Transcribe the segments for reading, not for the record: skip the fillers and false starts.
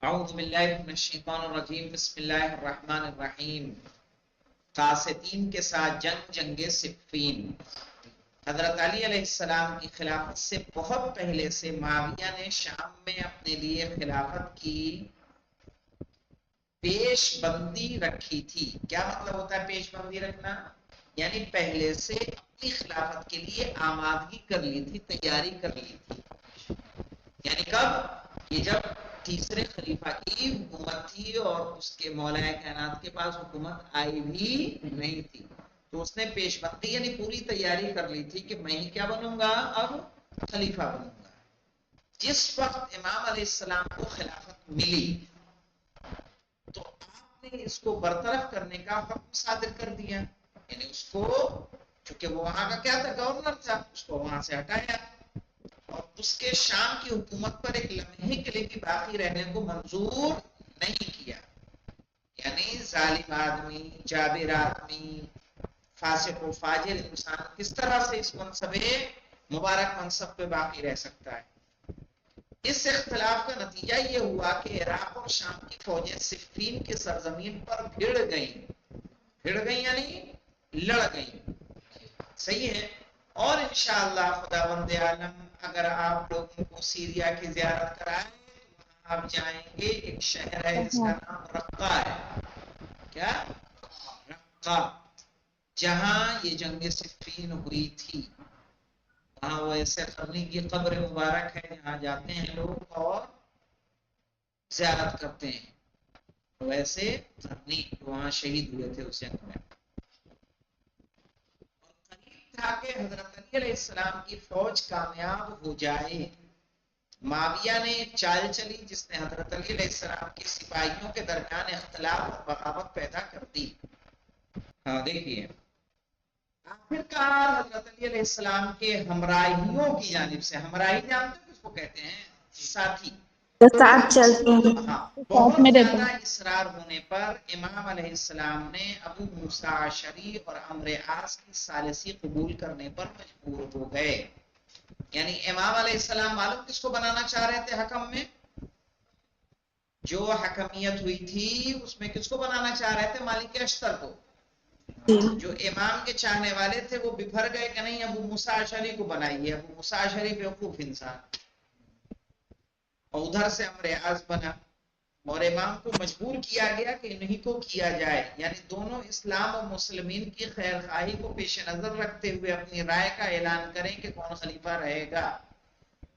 اعوذ باللہ من الشیطان الرجیم بسم اللہ الرحمن الرحیم۔ قاسطین کے ساتھ جنگ صفین۔ حضرت علی علیہ السلام کی خلافت سے بہت پہلے سے معاویہ نے شام میں اپنے لیے خلافت کی پیش بندی رکھی تھی۔ کیا مطلب ہوتا ہے پیش بندی رکھنا؟ یعنی پہلے سے اپنی خلافت کے لیے آمادگی کر لی تھی، تیاری کر لی تھی۔ یعنی کب؟ یہ جب تیسرے خلیفہ کی حکومت تھی اور اس کے مولا کائنات کے پاس حکومت آئی بھی نہیں تھی، تو اس نے پیش بندی یعنی پوری تیاری کر لی تھی کہ میں ہی کیا بنوں گا، اب خلیفہ بنوں گا۔ جس وقت امام علیہ السلام کو خلافت ملی تو آپ نے اس کو برطرف کرنے کا حکم صادر کر دیا، یعنی اس کو، چونکہ وہ وہاں کا کیا تھا، گورنر تھا، اس کو وہاں سے ہٹایا اور اس کے شام کی حکومت پر ایک لمحے کے لیے بھی باقی رہنے کو منظور نہیں کیا۔ یعنی ظالم آدمی، جابر آدمی، فاسق و فاجر انسان کس طرح سے اس منصب مبارک منصب پہ باقی رہ سکتا ہے؟ اس اختلاف کا نتیجہ یہ ہوا کہ عراق اور شام کی فوجیں صفین کی سرزمین پر بھیڑ گئیں یعنی لڑ گئیں۔ صحیح ہے۔ اور انشاءاللہ خداوند عالم اگر آپ لوگوں کو سیریا کی زیارت کرائیں تو آپ جائیں گے، ایک شہر ہے جس کا نام رقہ ہے۔ کیا؟ رقہ، جہاں یہ جنگ صفین ہوئی تھی۔ وہاں وہ ایسے قرنی کی قبر مبارک ہے جہاں جاتے ہیں لوگ اور زیارت کرتے ہیں، ویسے قرنی وہاں شہید ہوئے تھے اس جنگ میں۔ تھا کہ حضرت علی علیہ السلام کی فوج کامیاب ہو جائے۔ معاویہ نے ایک چال چلی جس نے حضرت علی علیہ السلام کے سپاہیوں کے درمیان اختلاف اور بغاوت پیدا کر دی۔ ہاں دیکھیے، آخرکار حضرت علی علیہ السلام کے ہمراہیوں کی جانب سے، ہمراہی جانتے ہیں کس کو کہتے ہیں؟ ساتھی، جو ساتھ چلتے ہیں، ہاں، ساتھ بہت میں رہتے زیادہ ہیں۔ اصرار ہونے پر امام علیہ السلام نے ابو موسیٰ اشعری اور عمرو عاص کی ثالثی قبول کرنے پر مجبور ہو گئے۔ یعنی امام علیہ السلام معلوم کس کو بنانا چاہ رہے تھے حکم میں؟ جو حکمیت ہوئی تھی اس میں کس کو بنانا چاہ رہے تھے؟ مالک اشتر کو۔ جو امام کے چاہنے والے تھے وہ بفر گئے کہ نہیں ابو موسیٰ اشعری کو بنائیے۔ ابو موسیٰ اشعری بیوقوف انسان، اور ادھر سے عمرو عاص بنا، اور امام کو مجبور کیا گیا کہ انہیں کو کیا جائے۔ یعنی دونوں اسلام و مسلمین کی خیر خواہی کو پیش نظر رکھتے ہوئے اپنی رائے کا اعلان کریں کہ کون خلیفہ رہے گا۔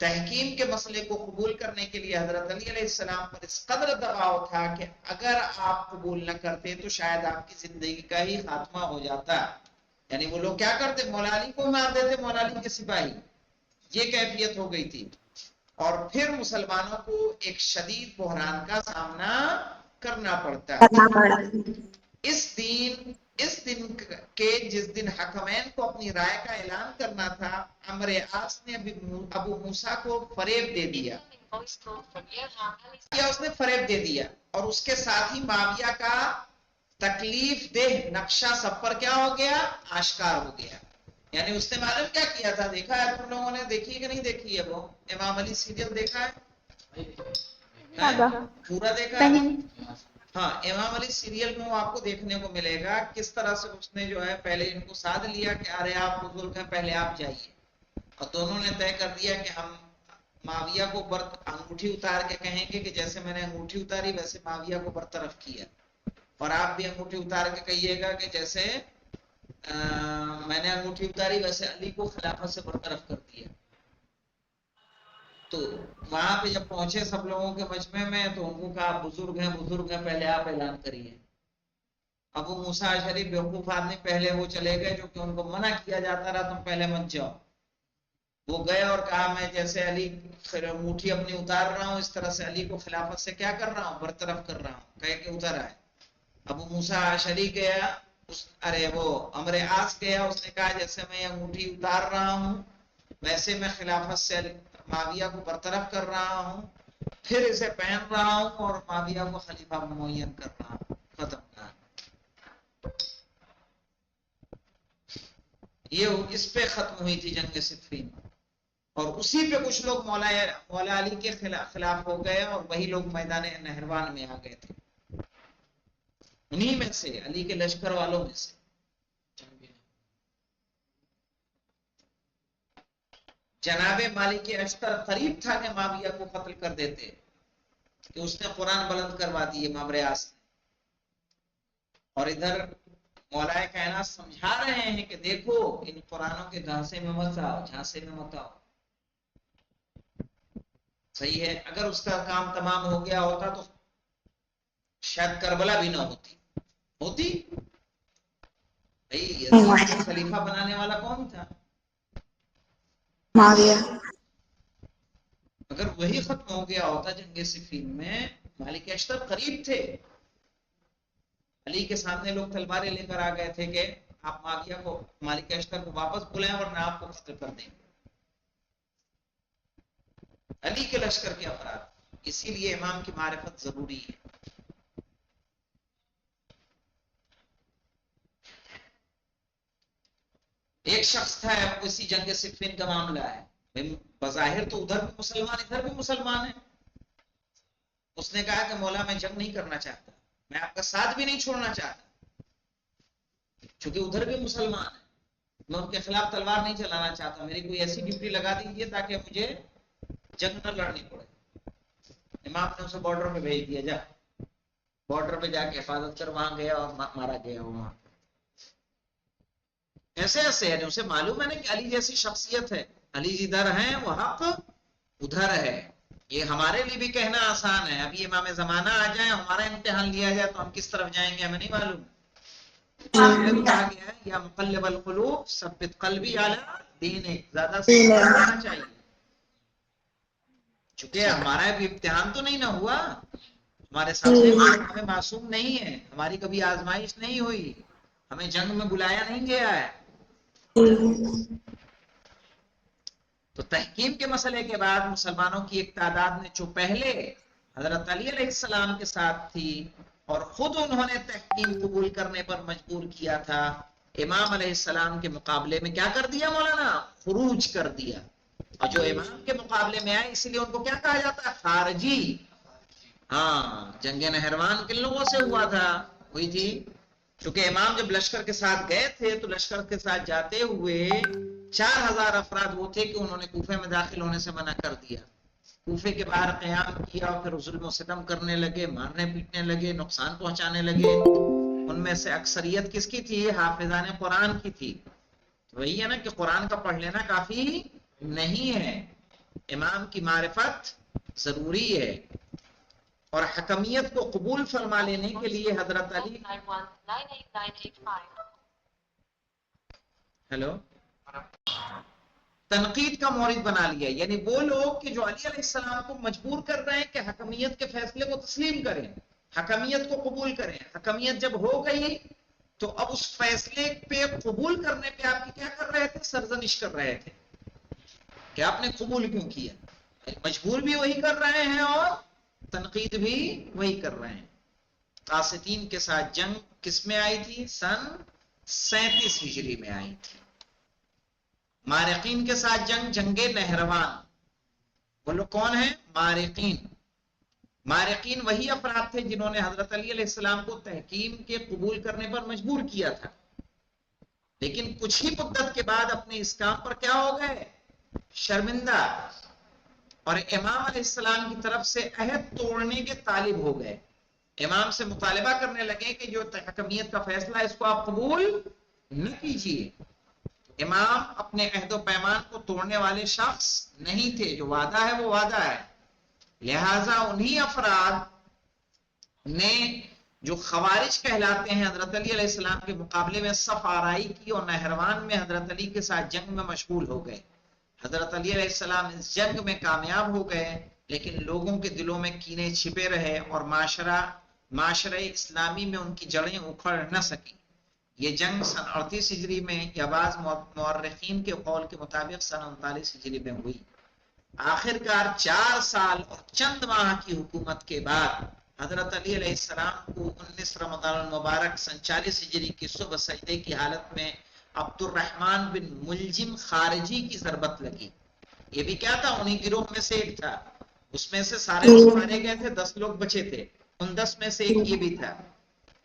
تحکیم کے مسئلے کو قبول کرنے کے لیے حضرت علی علیہ السلام پر اس قدر دباؤ تھا کہ اگر آپ قبول نہ کرتے تو شاید آپ کی زندگی کا ہی خاتمہ ہو جاتا۔ یعنی وہ لوگ کیا کرتے؟ مولا علی کو مار دیتے، مولا علی کے سپاہی۔ یہ کیفیت ہو گئی تھی، اور پھر مسلمانوں کو ایک شدید بحران کا سامنا کرنا پڑتا ہے۔ اس دن کے جس دن حکمین کو اپنی رائے کا اعلان کرنا تھا، عمرو عاص نے ابو موسیٰ کو فریب دے دیا، اس نے فریب دے دیا، اور اس کے ساتھ ہی معاویہ کا تکلیف دہ نقشہ سب پر کیا ہو گیا؟ آشکار ہو گیا۔ یعنی اس نے معلوم کیا کیا تھا؟ دیکھا ہے تم لوگوں نے؟ دیکھی کہ نہیں دیکھی ہے؟ وہ امام علی سیریل دیکھا ہے؟ پورا دیکھا ہے؟ ہاں، امام علی سیریل میں وہ آپ کو دیکھنے کو ملے گا کس طرح سے اس نے جو ہے پہلے ان کو ساتھ لیا کہ ارے آپ بزرگ ہیں، پہلے آپ جائیے، اور دونوں نے طے کر دیا کہ ہم معاویہ کو انگوٹھی اتار کے کہیں گے کہ جیسے میں نے انگوٹھی اتاری ویسے معاویہ کو برطرف کیا، اور آپ بھی انگوٹھی اتار کے کہیے گا کہ جیسے میں نے انگوٹھی اتاری ویسے علی کو خلافت سے برطرف کر دیا۔ تو وہاں پہ جب پہنچے سب لوگوں کے مجمع میں تو ان کو کہا بزرگ ہیں پہلے آپ اعلان کریے۔ ابو موسیٰ اشعری بیوقوف آدمی پہلے وہ چلے گئے جو کہ ان کو منع کیا جاتا رہا تم پہلے مت جاؤ۔ وہ گئے اور کہا میں جیسے علی انگوٹھی اپنی اتار رہا ہوں اس طرح سے علی کو خلافت سے کیا کر رہا ہوں؟ برطرف کر رہا ہوں، کہہ کے اتر آئے۔ ابو موسیٰ اشعری گیا، وہ عمرو عاص گیا، اس نے کہا جیسے میں انگوٹھی اتار رہا ہوں ویسے میں خلافت سے معاویہ کو برطرف کر رہا ہوں، پھر اسے پہن رہا ہوں اور معاویہ کو خلیفہ معین کر رہا ہوں۔ ختم کہا۔ یہ اس پہ ختم ہوئی تھی جنگ صفین۔ اور اسی پہ کچھ لوگ مولا علی کے خلاف ہو گئے اور وہی لوگ میدان نہروان میں آ گئے تھے، انہی میں سے علی کے لشکر والوں میں سے جناب مالک اشتر قریب تھا کہ معاویہ کو قتل کر دیتے کہ اس نے قرآن بلند کروا دیے مامر آس نے، اور ادھر مولا کائنات سمجھا رہے ہیں کہ دیکھو ان قرآنوں کے جھانسے میں مت آؤ، جھانسے میں مت آؤ. صحیح ہے، اگر اس کا کام تمام ہو گیا ہوتا تو شاید کربلا بھی نہ ہوتی. بھائی یزید کو خلیفہ بنانے والا کون تھا؟ معاویہ. اگر وہی ختم ہو گیا ہوتا جنگ صفین میں، مالک اشتر قریب تھے، علی کے سامنے لوگ تلواریں لے کر آ گئے تھے کہ آپ معاویہ کو، مالک اشتر کو واپس بلائیں ورنہ آپ کو قتل کر دیں گے. علی کے لشکر کے افراد، اسی لیے امام کی معرفت ضروری ہے. ایک شخص تھا، اسی جنگ صفین کا معاملہ ہے، بظاہر تو ادھر بھی مسلمان ادھر بھی مسلمان ہے. اس نے کہا کہ مولا میں جنگ نہیں کرنا چاہتا، میں آپ کا ساتھ بھی نہیں چھوڑنا چاہتا، چونکہ ادھر بھی مسلمان ہے، میں ان کے خلاف تلوار نہیں چلانا چاہتا، میری کوئی ایسی ڈیوٹی لگا دیجیے تاکہ مجھے جنگ نہ لڑنی پڑے. امام نے اسے بارڈر پہ بھیج دیا، جا بارڈر پہ جا کے حفاظت کر. وہاں گیا اور مارا گیا. وہاں ایسے ایسے ہے، اسے معلوم ہے نا کہ علی جیسی شخصیت ہے، علی جدھر ہیں وہ حق ادھر ہے. یہ ہمارے لیے بھی کہنا آسان ہے، ابھی امام زمانہ آ جائے، ہمارا امتحان لیا جائے تو ہم کس طرف جائیں گے ہمیں نہیں معلوم. کہا گیا ہے یا مقلب القلوب ثبت قلبی علی دینک، زیادہ سے زیادہ کرنا چاہیے. چونکہ ہمارا بھی امتحان تو نہیں نہ ہوا، ہمارے سامنے ہمیں معصوم نہیں ہے، ہماری کبھی آزمائش نہیں ہوئی، ہمیں جنگ میں بلایا نہیں گیا ہے. تو تحکیم کے مسئلے کے بعد مسلمانوں کی ایک تعداد نے جو پہلے حضرت علی علیہ السلام کے ساتھ تھی اور خود انہوں نے تحکیم قبول کرنے پر مجبور کیا تھا، امام علیہ السلام کے مقابلے میں کیا کر دیا مولانا؟ خروج کر دیا. اور جو امام کے مقابلے میں آئے اسی لیے ان کو کیا کہا جاتا ہے؟ خارجی. ہاں، جنگ نہروان کن لوگوں سے ہوا تھا؟ ہوئی تھی. چونکہ امام جب لشکر کے ساتھ گئے تھے تو لشکر کے ساتھ جاتے ہوئے 4000 افراد وہ تھے کہ انہوں نے کوفے میں داخل ہونے سے منع کر دیا. کوفے کے باہر قیام کیا اور پھر ظلم و ستم کرنے لگے، مارنے پیٹنے لگے، نقصان پہنچانے لگے. ان میں سے اکثریت کس کی تھی؟ حافظان قرآن کی تھی. وہی ہے نا کہ قرآن کا پڑھ لینا کافی نہیں ہے، امام کی معرفت ضروری ہے. اور حکمیت کو قبول فرما لینے کے لیے حضرت علی تنقید کا مورد بنا لیا. یعنی وہ لوگ کہ جو علی علیہ السلام کو مجبور کر رہے ہیں کہ حکمیت کے فیصلے کو تسلیم کریں، حکمیت کو قبول کریں. حکمیت جب ہو گئی تو اب اس فیصلے پہ قبول کرنے پہ آپ کی کیا کر رہے تھے؟ سرزنش کر رہے تھے کہ آپ نے قبول کیوں کیا. مجبور بھی وہی کر رہے ہیں اور تنقید بھی وہی کر رہے ہیں. قاسطین کے ساتھ جنگ کس میں آئی تھی؟ سن 37 ہجری میں آئی تھی. مارقین کے ساتھ جنگ، جنگ نہروان. وہ لوگ کون ہیں؟ مارقین. مارقین وہی افراد تھے جنہوں نے حضرت علی علیہ السلام کو تحکیم کے قبول کرنے پر مجبور کیا تھا، لیکن کچھ ہی مدت کے بعد اپنے اس کام پر کیا ہو گئے؟ شرمندہ، اور امام علیہ السلام کی طرف سے عہد توڑنے کے طالب ہو گئے. امام سے مطالبہ کرنے لگے کہ جو حکمیت کا فیصلہ ہے اس کو آپ قبول نہ کیجیے. امام اپنے عہد و پیمان کو توڑنے والے شخص نہیں تھے، جو وعدہ ہے وہ وعدہ ہے. لہذا انہی افراد نے جو خوارج کہلاتے ہیں حضرت علی علیہ السلام کے مقابلے میں صف آرائی کی اور نہروان میں حضرت علی کے ساتھ جنگ میں مشغول ہو گئے. حضرت علی علیہ السلام اس جنگ میں کامیاب ہو گئے، لیکن لوگوں کے دلوں میں کینے چھپے رہے اور معاشرہ اسلامی میں ان کی جڑیں اکھڑ نہ سکی. یہ جنگ سن 38 ہجری میں یا بعض مورخین کے قول کے مطابق سن 39 ہجری میں ہوئی. آخرکار 4 سال اور چند ماہ کی حکومت کے بعد حضرت علی علیہ السلام کو 19 رمضان المبارک سن 40 ہجری کی صبح سجدے کی حالت میں عبد الرحمن بن ملجم خارجی کی ضربت لگی. یہ بھی کیا تھا، انہی گروہ میں سے ایک تھا، اس میں سے سارے لوگ مارے گئے تھے، 10 لوگ بچے تھے، ان 10 میں سے ایک یہ بھی تھا،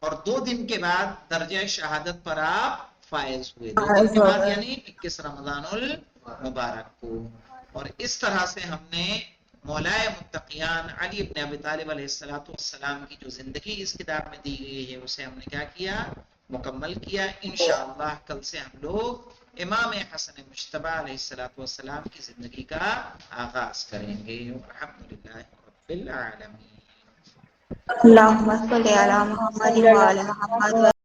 اور 2 دن کے بعد درجہ شہادت پر آپ فائز ہوئے، 2 دن کے بعد یعنی 21 رمضان المبارک کو۔ اور اس طرح سے ہم نے مولائے متقیان علی بن ابی طالب علیہ السلام کی جو زندگی اس کتاب میں دی گئی ہے اسے ہم نے کیا کیا، مکمل کیا۔ انشاءاللہ کل سے ہم لوگ امام حسن مجتبی علیہ السلام کی زندگی کا آغاز کریں گے۔ الحمدللہ رب العالمین۔ اللهم صل على محمد وعلى محمد